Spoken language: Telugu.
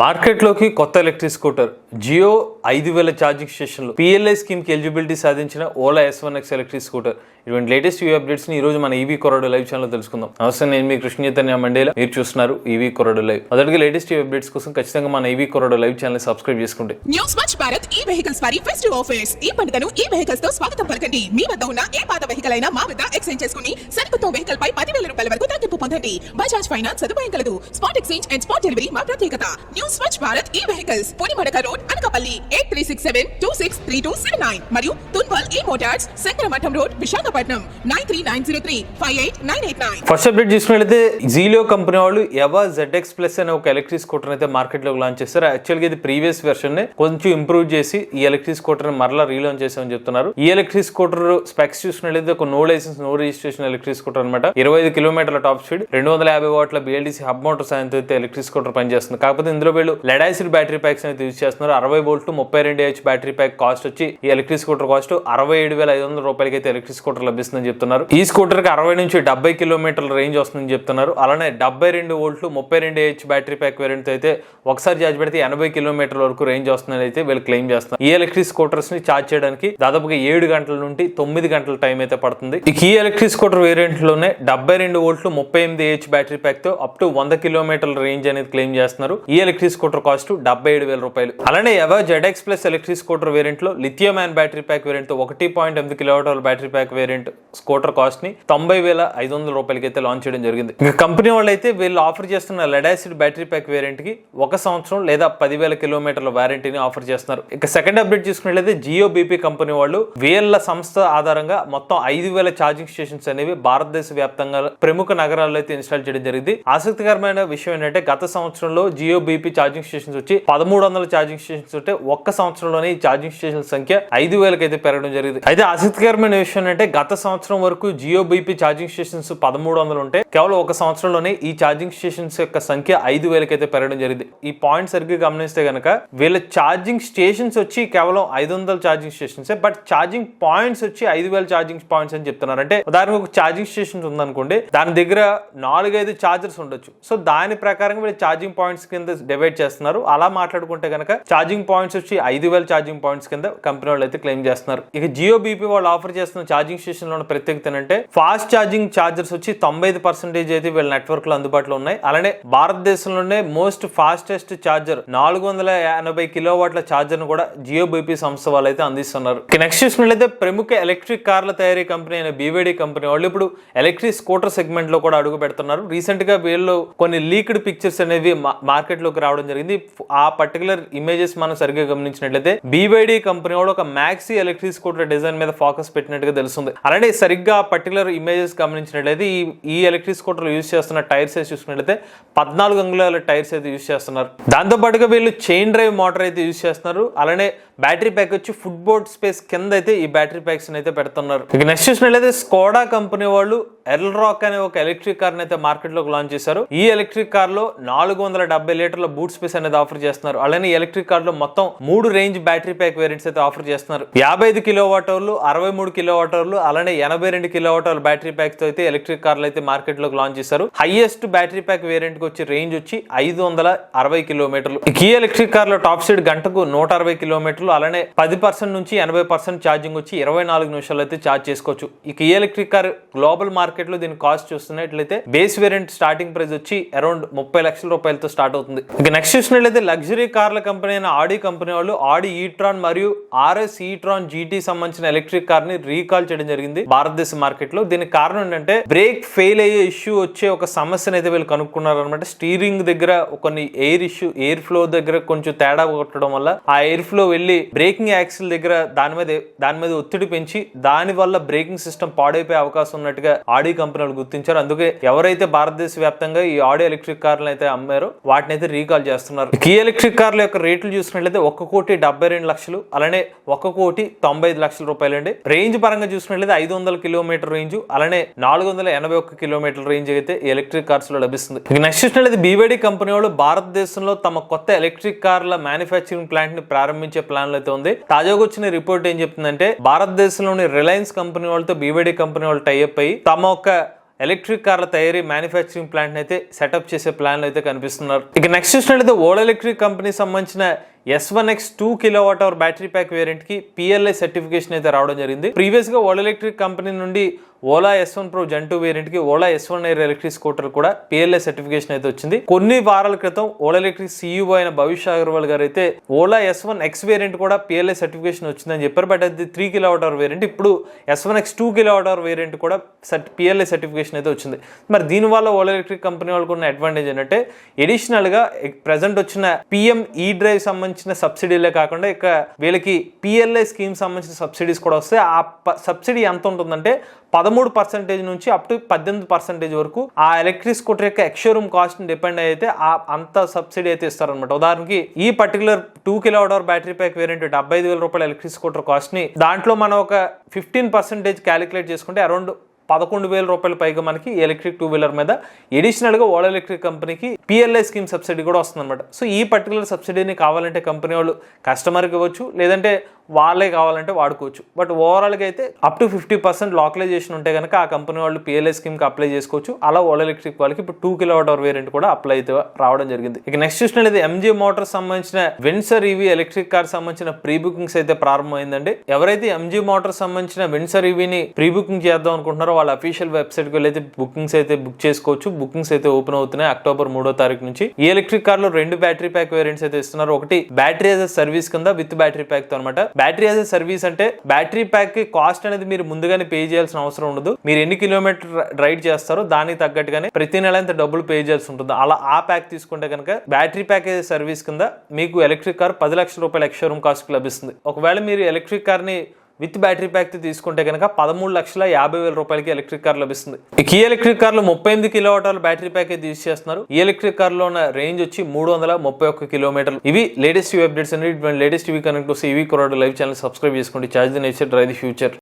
మార్కెట్లోకి కొత్త ఎలక్ట్రిక్ స్కూటర్ జియో 5000 ఛార్జింగ్ స్టేషన్లు పిఎల్ఐ స్కీమ్కి ఎలిజిబిలిటీ సాధించిన ఓలా S1X ఎలక్ట్రిక్ స్కూటర్. ఇటువంటి లేటెస్ట్ అప్డేట్స్ ని ఈ రోజు మన ఈవీ కొరడు లైవ్ ఛానల్ తెలుసుకుందాం. నమస్తే, నేను మీ కృష్ణ చైతన్య మండేలా, మీరు చూస్తున్నారు ఈవీ కొరడు లైవ్. మొదటిగా లేటెస్ట్ అప్డేట్స్ కోసం ఖచ్చితంగా మన ఈవీ కొరడు లైవ్ ఛానల్ సబ్స్క్రైబ్ చేసుకోండి. న్యూ స్వచ్ఛ భారత్ ఈ వెహికల్స్ వారి ఫెస్టివ్ ఆఫర్స్. ఈ పండుగను ఈ వెహికల్స్ తో స్వాగతం పలకండి. మీ వద్ద ఉన్న ఏ పాత వెహికల్ అయినా మా వద్ద ఎక్స్చేంజ్ చేసుకుని సరికొత్త వెహికల్ పై 10,000 రూపాయల వరకు తగ్గింపు పొందండి. బజాజ్ ఫైనాన్స్ సదుపాయం కలదు. Spot exchange and spot delivery మా ప్రత్యేకత. న్యూ స్వచ్ఛ భారత్ ఈ వెహికల్స్ పొనిమడక రోడ్, అనకాపల్లి 8367263279 మరియు తున్వల్ ఈ Motors, Sankaramatham road, Visakhapatnam 9390358989. First update చూసినట్లయితే జీలో కంపెనీ వాళ్ళు ఎవా ZX Plus అనే ఒక ఎలక్ట్రిక్ స్కూటర్ అయితే మార్కెట్ లో లాంచ్ చేస్తారు. యాక్చువల్ గా ఇది ప్రీవియస్ వెర్షన్ ని కొంచెం ఇంప్రూవ్ చేసి ఈ ఎలక్ట్రిక్ స్కూటర్ ని మరలా రీలాంచ్ చేసామని చెప్తున్నారు. ఈ ఎలక్ట్రిక్ స్కూటర్ స్పెక్స్ చూసినట్లయితే ఒక no licence no registration electric scooter అనమాట. 25 కిలోమీటర్ల టాప్ స్పీడ్, 250 వాట్ల BLDC హబ్ మోటార్ సాయంతో అయితే ఎలక్ట్రిక్ స్కూటర్ పనిచేస్తుంది. కాకపోతే ఇందులో వీళ్ళు లెడ్ యాసిడ్ బ్యాటరీ ప్యాక్స్ అయితే యూజ్ చేస్తున్నారు. 60 volt 32Ah battery pack cost వచ్చి ఈ ఎలక్ట్రిక్ స్కూటర్ కాస్ట్ 67,500 రూపాయలకి అయితే ఎలక్ట్రిక్ స్కూటర్ లభిస్తుందని చెప్తున్నారు. ఈ స్కూటర్ కి 60 నుంచి 70 కిలోమీటర్ల రేంజ్ వస్తుందని చెప్తున్నారు. అలానే 72 volt 32Ah battery pack variant అయితే ఒకసారి ఛార్జ్ పెడితే 80 కిలోమీటర్ల వరకు రేంజ్ వస్తుందని అయితే వీళ్ళు క్లెయిమ్ చేస్తున్నారు. ఈ ఎలక్ట్రిక్ స్కూటర్స్ ని ఛార్జ్ చేయడానికి దాదాపుగా 7 గంటల నుండి 9 గంటల టైం అయితే పడుతుంది. ఈ ఎలక్ట్రిక్ స్కూటర్ వేరియంట్ లోనే 72 వోల్ట్ 38Ah బ్యాటరీ ప్యాక్ తో అప్ టు 100 కిలోమీటర్ల రేంజ్ అనేది క్లెయిమ్ చేస్తున్నారు. ఈ ఎలక్ట్రిక్ స్కూటర్ కాస్ట్ 77,000 రూపాయలు. అలానే Eva ZX Plus electric scooter variant లో lithium ion battery pack variant తో 1.8 kilowatt battery pack variant scooter cost ని 90,500 రూపాయలకి అయితే లాంచ్ చేయడం జరిగింది. ఇంకా కంపెనీ వాళ్ళు అయితే వీళ్ళు ఆఫర్ చేస్తున్న lead acid battery pack variant కి 1 సంవత్సరం లేదా 10,000 కిలోమీటర్ల వారంటీని ఆఫర్ చేస్తున్నారు. ఇక సెకండ్ అప్డేట్ చూసుకున్నట్లయితే జియో BP కంపెనీ వాళ్ళు వీళ్ళ సంస్థ ఆధారంగా మొత్తం 5,000 ఛార్జింగ్ స్టేషన్స్ అనేవి భారతదేశ వ్యాప్తంగా ప్రముఖ నగరాల్లో అయితే ఇన్స్టాల్ చేయడం జరిగింది. ఆసక్తికరమైన విషయం ఏంటంటే గత సంవత్సరంలో జియో BP ఛార్జింగ్ స్టేషన్స్ వచ్చి 1,300 ఛార్జింగ్ స్టేషన్స్ ఉంటే ఒక్క సంవత్సరంలోనే ఈ ఛార్జింగ్ స్టేషన్ సంఖ్య 5,000కి అయితే పెరగడం జరిగింది. అయితే ఆసక్తికరమైన విషయం ఏంటంటే గత సంవత్సరం వరకు జియో BP ఛార్జింగ్ స్టేషన్స్ 1,300 ఉంటే కేవలం ఒక సంవత్సరంలోనే ఈ ఛార్జింగ్ స్టేషన్స్ యొక్క సంఖ్య 5,000కి అయితే పెరగడం జరిగింది. ఈ పాయింట్ సరిగ్గా గమనిస్తే గనక వీళ్ళ ఛార్జింగ్ స్టేషన్స్ వచ్చి కేవలం 500 charging stations, but charging points వచ్చి 5,000 ఛార్జింగ్ పాయింట్స్ అని చెప్తున్నారు. అంటే ఉదాహరణకు ఒక ఛార్జింగ్ స్టేషన్స్ ఉందనుకోండి, దాని దగ్గర 4-5 ఛార్జర్స్ ఉండొచ్చు. సో దాని ప్రకారంగా వీళ్ళు ఛార్జింగ్ పాయింట్స్ కింద డివైడ్ చేస్తున్నారు. అలా మాట్లాడుకుంటే గనక ఛార్జింగ్ పాయింట్స్ వచ్చి 5,000 ఛార్జింగ్ పాయింట్స్ కింద కంపెనీ వాళ్ళు అయితే క్లెయిమ్ చేస్తున్నారు. ఇక జియో BP వాళ్ళు ఆఫర్ చేస్తున్న ఛార్జింగ్ స్టేషన్ లో ప్రత్యేకత ఏంటంటే ఫాస్ట్ ఛార్జింగ్ ఛార్జర్స్ వచ్చి 95% అయితే వీళ్ళ నెట్వర్క్ లో అందుబాటులో ఉన్నాయి. అలానే భారతదేశంలోనే మోస్ట్ ఫాస్టెస్ట్ ఛార్జర్ 480 కిలోవాట్ల ఛార్జర్ ను కూడా జియో BP సంస్థ వాళ్ళు అయితే అందిస్తున్నారు. నెక్స్ట్ చూసినట్లయితే ప్రముఖ ఎలక్ట్రిక్ కార్ల తయారీ కంపెనీ అయిన BYD కంపెనీ వాళ్ళు ఇప్పుడు ఎలక్ట్రిక్ స్కూటర్ సెగ్మెంట్ లో కూడా అడుగు పెడుతున్నారు. రీసెంట్ గా వీళ్ళు కొన్ని లీక్డ్ పిక్చర్స్ అనేవి మార్కెట్ లోకి రావడం జరిగింది. ఆ పర్టికులర్ ఇమేజెస్ మనం సరిగ్గా గమనించినట్లయితే BYD కంపెనీ వాళ్ళు ఒక మ్యాక్సీ ఎలక్ట్రిక్ స్కూటర్ డిజైన్ మీద ఫోకస్ పెట్టినట్టుగా తెలుస్తుంది. అలానే సరిగ్గా పర్టికులర్ ఇమేజెస్ గమనించినట్లయితే ఈ ఎలక్ట్రిక్ స్కూటర్ యూజ్ చేస్తున్న టైర్స్ అయితే చూసుకున్నట్లయితే 14 అంగుళాల టైర్స్ అయితే యూజ్ చేస్తున్నారు. దాంతో పాటుగా వీళ్ళు చైన్ డ్రైవ్ మోటార్ అయితే యూజ్ చేస్తున్నారు. అలానే బ్యాటరీ ప్యాక్ వచ్చి ఫుట్ బోర్డ్ స్పేస్ కింద అయితే ఈ బ్యాటరీ ప్యాక్స్ అయితే పెడుతున్నారు. ఇక నెక్స్ట్ చూసినట్లయితే స్కోడా కంపెనీ వాళ్ళు ఎల్రాక్ అనే ఒక ఎలక్ట్రిక్ కార్ అయితే మార్కెట్ లోకి లాంచ్ చేశారు. ఈ ఎలక్ట్రిక్ కార్ లో 470 లీటర్ల బూట్ స్పేస్ అనేది ఆఫర్ చేస్తున్నారు. అలానే ఎలక్ట్రిక్ కార్ లో మొత్తం 3 రేంజ్ బ్యాటరీ ప్యాక్ వేరియంట్స్ అయితే ఆఫర్ చేస్తున్నారు. 55 కిలోవాట్ అవర్లు, 63 కిలోవాట్ అవర్లు, అలానే 82 కిలోవాట్ అవర్ బ్యాటరీ ప్యాక్స్ తో అయితే ఎలక్ట్రిక్ కార్లు అయితే మార్కెట్ లోకి లాంచ్ చేశారు. హైయెస్ట్ బ్యాటరీ ప్యాక్ వేరియంట్ కి వచ్చి రేంజ్ వచ్చి 560 కిలోమీటర్లు. ఈ ఎలక్ట్రిక్ కార్ లో టాప్ స్పీడ్ గంటకు 160 కిలోమీటర్లు, అలానే 10% నుంచి 80% ఛార్జింగ్ వచ్చి 24 నిమిషాలు అయితే ఛార్జ్ చేసుకోవచ్చు. ఇక ఈ ఎలక్ట్రిక్ కార్ గ్లోబల్ మార్కెట్ లో దీని కాస్ట్ చూస్తున్నట్లయితే బేస్ వేరియంట్ స్టార్టింగ్ ప్రైస్ వచ్చి అరౌండ్ 30 లక్షల రూపాయలతో స్టార్ట్ అవుతుంది. ఇక నెక్స్ట్ చూసినట్లయితే లగ్జరీ కార్ల కంపెనీ అయిన ఆడి కంపెనీ వాళ్ళు ఆడి e-tron మరియు RS e-tron GT సంబంధించిన ఎలక్ట్రిక్ కార్ ని రీకాల్ చేయడం జరిగింది భారతదేశ మార్కెట్ లో. దీనికి కారణం ఏంటంటే బ్రేక్ ఫెయిల్ అయ్యే ఇష్యూ వచ్చే ఒక సమస్యను అయితే వీళ్ళు కనుక్కున్నారు అనమాట. స్టీరింగ్ దగ్గర కొన్ని ఎయిర్ ఫ్లో దగ్గర కొంచెం తేడా కొట్టడం వల్ల ఆ ఎయిర్ ఫ్లో వెళ్ళి బ్రేకింగ్ యాక్సిల్ దగ్గర దాని మీద ఒత్తిడి పెంచి దాని వల్ల బ్రేకింగ్ సిస్టమ్ పాడైపోయే అవకాశం ఉన్నట్టుగా ఆడి కంపెనీలు గుర్తించారు. అందుకే ఎవరైతే భారతదేశ వ్యాప్తంగా ఈ ఆడి ఎలక్ట్రిక్ కార్లను అయితే అమ్మారో వాటిని అయితే రీకాల్ చేస్తున్నారు. ఈ ఎలక్ట్రిక్ కార్ల యొక్క రేట్లు చూసినట్లయితే 1,72,00,000, అలానే 1,95,00,000 రూపాయలండి. రేంజ్ పరంగా చూసినట్లయితే 500 కిలోమీటర్ రేంజ్, అలానే 481 కిలోమీటర్ రేంజ్ అయితే ఎలక్ట్రిక్ కార్స్ లో లభిస్తుంది. నెక్స్ట్ చూసినట్లయితే BYD కంపెనీ వాళ్ళు భారతదేశంలో తమ కొత్త ఎలక్ట్రిక్ కార్ల మ్యానుఫ్యాక్చరింగ్ ప్లాంట్ ని ప్రారంభించే ప్లాన్ అయితే ఉంది. తాజాగా వచ్చిన రిపోర్ట్ ఏం చెప్తుందంటే భారతదేశంలోని రిలయన్స్ కంపెనీ వాళ్ళతో BYD కంపెనీ వాళ్ళు టైఅప్ అయ్యి తమ ఒక ఎలక్ట్రిక్ కార్ల తయారీ మ్యానుఫ్యాక్చరింగ్ ప్లాంట్ అయితే సెటప్ చేసే ప్లాన్ అయితే కనిపిస్తున్నారు. ఇక నెక్స్ట్ చూసినట్లయితే ఓలా ఎలక్ట్రిక్ కంపెనీ సంబంధించిన S1X 2 kWh battery pack variant కి PLI సర్టిఫికేషన్ అయితే రావడం జరిగింది. ప్రీవియస్ గా ఓలా ఎలక్ట్రిక్ కంపెనీ నుండి Ola S1 Pro Gen 2 variant కి Ola S1 Air electric scooter కూడా PLI సర్టిఫికేషన్ అయితే వచ్చింది. కొన్ని వారాల క్రితం ఓలా ఎలక్ట్రిక్ CEO అయిన భవిష్ అగర్వాల్ గారు అయితే ఓలా S1X వేరియంట్ కూడా PLI సర్టిఫికేషన్ వచ్చిందని చెప్పారు. బట్ అది 3 kWh వేరియంట్. ఇప్పుడు S1X 2 kWh వేరియంట్ కూడా PLI సర్టిఫికేషన్ అయితే వచ్చింది. మరి దీనివల్ల ఓలా ఎలక్ట్రిక్ కంపెనీ వాళ్ళకు ఉన్న అడ్వాంటేజ్ ఏంటంటే అడిషనల్ గా ప్రెసెంట్ వచ్చిన PM ఈ డ్రైవ్ సంబంధించిన సబ్సిడీలే కాకుండా ఇక వీళ్ళకి PLI స్కీమ్ సంబంధించిన సబ్సిడీస్ కూడా వస్తాయి. ఆ సబ్సిడీ ఎంత ఉంటుందంటే 13% నుంచి అప్ టు 18% వరకు ఆ ఎలక్ట్రిక్ స్కూటర్ యొక్క ఎక్స్షోరూమ్ కాస్ట్ డిపెండ్ అయితే అంత సబ్సిడీ అయితే ఇస్తారనమాట. ఉదాహరణకి ఈ particular 2 kWh battery pack variant 75,000 రూపాయల ఎలక్ట్రిక్ స్కూటర్ కాస్ట్ ని దాంట్లో మనం ఒక 15% క్యాలిక్యులేట్ చేసుకుంటే అరౌండ్ 11,000 రూపాయల పైగా మనకి ఎలక్ట్రిక్ 2 వీలర్ మీద అడిషనల్ గా ఓలా ఎలక్ట్రిక్ కంపెనీకి PLI స్కీమ్ సబ్సిడీ కూడా వస్తుంది అనమాట. సో ఈ పర్టికులర్ సబ్సిడీని కావాలంటే కంపెనీ వాళ్ళు కస్టమర్కి ఇవ్వచ్చు, లేదంటే వాళ్ళే కావాలంటే వాడుకోవచ్చు. బట్ ఓవరాల్గా అయితే అప్ టు 50% లాకలైజేషన్ ఉంటే కనుక ఆ కంపెనీ వాళ్ళు PLI స్కీమ్కి అప్లై చేసుకోవచ్చు. అలా ఓలా ఎలక్ట్రిక్ వాళ్ళకి ఇప్పుడు 2 kWh వేరియంట్ కూడా అప్లై అయితే రావడం జరిగింది. ఇక నెక్స్ట్ చూసినట్లయితే MG మోటార్స్ సంబంధించిన వెన్సర్ EV ఎలక్ట్రిక్ కార్ సంబంధించిన ప్రీ బుకింగ్స్ అయితే ప్రారంభమైందండి. ఎవరైతే MG మోటార్స్ సంబంధించిన వెన్సర్ EVని ప్రీ బుకింగ్ చేద్దాం అనుకుంటున్నారో వాళ్ళ అఫీషియల్ వెబ్సైట్కి వెళ్ళి అయితే బుకింగ్స్ అయితే బుక్ చేసుకోవచ్చు. బుకింగ్స్ అయితే ఓపెన్ అవుతున్నాయి అక్టోబర్ 3వ తారీఖు నుంచి. ఈ ఎలక్ట్రిక్ కార్ లో 2 బ్యాటరీ ప్యాక్ వేరియంట్స్ అయితే ఇస్తున్నారు. ఒకటి బ్యాటరీ యాజ్ ఎ సర్వీస్ కింద విత్ బ్యాటరీ ప్యాక్ తో అనమాట. బ్యాటరీ యాజ్ ఎ సర్వీస్ అంటే బ్యాటరీ ప్యాక్ కి కాస్ట్ అనేది మీరు ముందుగానే పే చేయాల్సిన అవసరం ఉండదు. మీరు ఎన్ని కిలోమీటర్ రైడ్ చేస్తారో దానికి తగ్గట్టుగానే ప్రతి నెల ఎంత డబ్బులు పే చేయాల్సి ఉంటుంది. అలా ఆ ప్యాక్ తీసుకుంటే కనుక బ్యాటరీ ప్యాక్ సర్వీస్ కింద మీకు ఎలక్ట్రిక్ కార్ 10 లక్షల రూపాయల ఎక్స్షోరూమ్ కాస్ట్ లభిస్తుంది. ఒకవేళ మీరు ఎలక్ట్రిక్ కార్ ని విత్ బ్యాటరీ ప్యాక్ తీసుకుంటే కనుక 13,50,000 రూపాయలకి ఎలక్ట్రిక్ కార్ లభిస్తుంది. ఈ ఎలక్ట్రిక్ కార్ లో 38 kWh బ్యాటరీ ప్యాక్ అయితే యూజ్ చేస్తున్నారు. ఈ ఎలక్ట్రిక్ కార్ లో ఉన్న రేంజ్ వచ్చి 331 కిలోమీటర్లు. ఇవి లేటెస్ట్ టీవీ అప్డేట్స్ అండి. లేటెస్ట్ టీవీ కనెక్ట్ కోసం ఈవీ కొరాడ్ లైవ్ ఛానల్ సబ్స్క్రైబ్ చేసుకోండి. Charge the nature, drive the future.